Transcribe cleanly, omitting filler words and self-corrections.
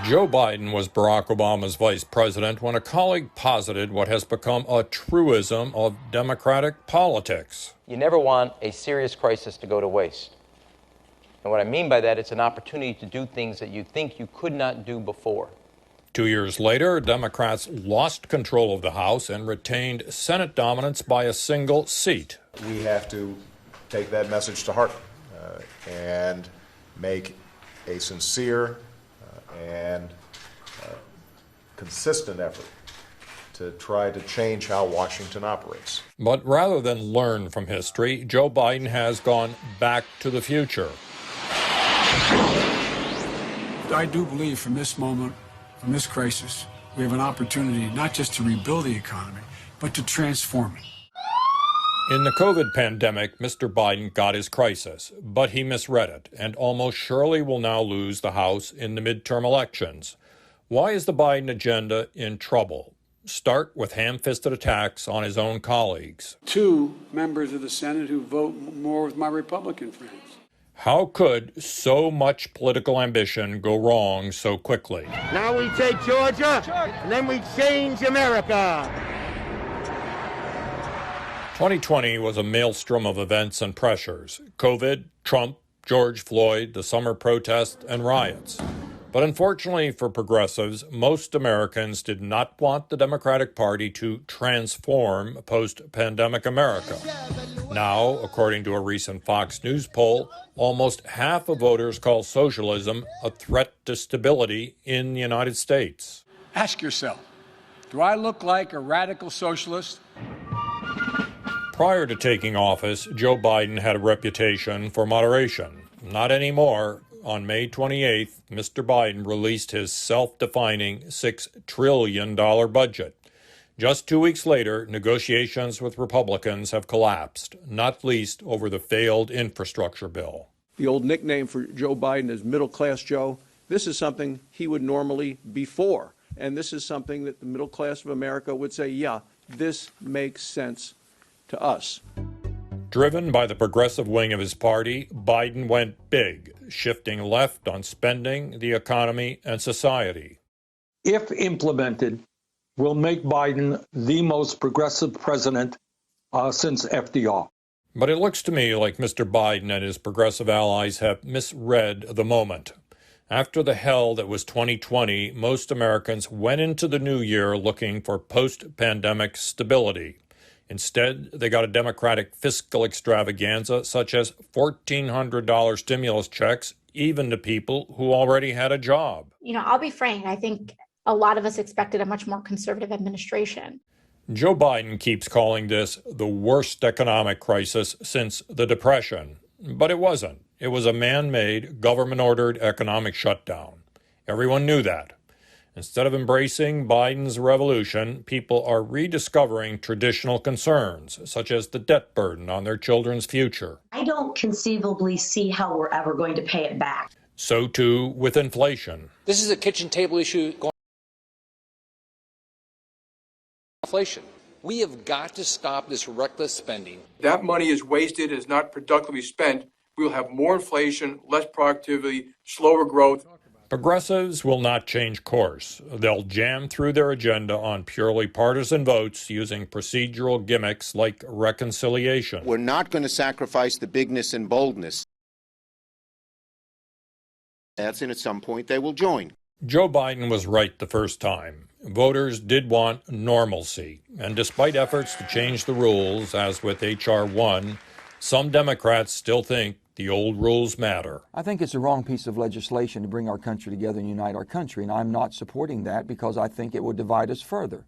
Joe Biden was Barack Obama's vice president when a colleague posited what has become a truism of Democratic politics. You never want a serious crisis to go to waste. And what I mean by that, it's an opportunity to do things that you think you could not do before. 2 years later, Democrats lost control of the House and retained Senate dominance by a single seat. We have to take that message to heart and make a sincere and consistent effort to try to change how Washington operates. But rather than learn from history, Joe Biden has gone back to the future. I do believe from this moment, from this crisis, we have an opportunity not just to rebuild the economy, but to transform it. In the COVID pandemic, Mr. Biden got his crisis, but he misread it and almost surely will now lose the House in the midterm elections. Why is the Biden agenda in trouble? Start with ham-fisted attacks on his own colleagues. 2 members of the Senate who vote more with my Republican friends. How could so much political ambition go wrong so quickly? Now we take Georgia, and then we change America. 2020 was a maelstrom of events and pressures. COVID, Trump, George Floyd, the summer protests, and riots. But unfortunately for progressives, most Americans did not want the Democratic Party to transform post-pandemic America. Now, according to a recent Fox News poll, almost half of voters call socialism a threat to stability in the United States. Ask yourself, do I look like a radical socialist? Prior to taking office, Joe Biden had a reputation for moderation. Not anymore. On May 28th, Mr. Biden released his self-defining $6 trillion budget. Just 2 weeks later, negotiations with Republicans have collapsed, not least over the failed infrastructure bill. The old nickname for Joe Biden is Middle-Class Joe. This is something he would normally be for. And this is something that the middle class of America would say, yeah, this makes sense to us. Driven by the progressive wing of his party, Biden went big, shifting left on spending, the economy, and society. If implemented, will make Biden the most progressive president since FDR. But it looks to me like Mr. Biden and his progressive allies have misread the moment. After the hell that was 2020, most Americans went into the new year looking for post-pandemic stability. Instead, they got a Democratic fiscal extravaganza such as $1,400 stimulus checks, even to people who already had a job. You know, I'll be frank, I think a lot of us expected a much more conservative administration. Joe Biden keeps calling this the worst economic crisis since the Depression. But it wasn't. It was a man-made, government-ordered economic shutdown. Everyone knew that. Instead of embracing Biden's revolution, people are rediscovering traditional concerns, such as the debt burden on their children's future. I don't conceivably see how we're ever going to pay it back. So too with inflation. This is a kitchen table issue going inflation. We have got to stop this reckless spending. That money is wasted, is not productively spent. We will have more inflation, less productivity, slower growth. Progressives will not change course. They'll jam through their agenda on purely partisan votes using procedural gimmicks like reconciliation. We're not going to sacrifice the bigness and boldness. And at some point they will join. Joe Biden was right the first time. Voters did want normalcy, and despite efforts to change the rules, as with H.R. 1, some Democrats still think the old rules matter. I think it's a wrong piece of legislation to bring our country together and unite our country, and I'm not supporting that because I think it would divide us further.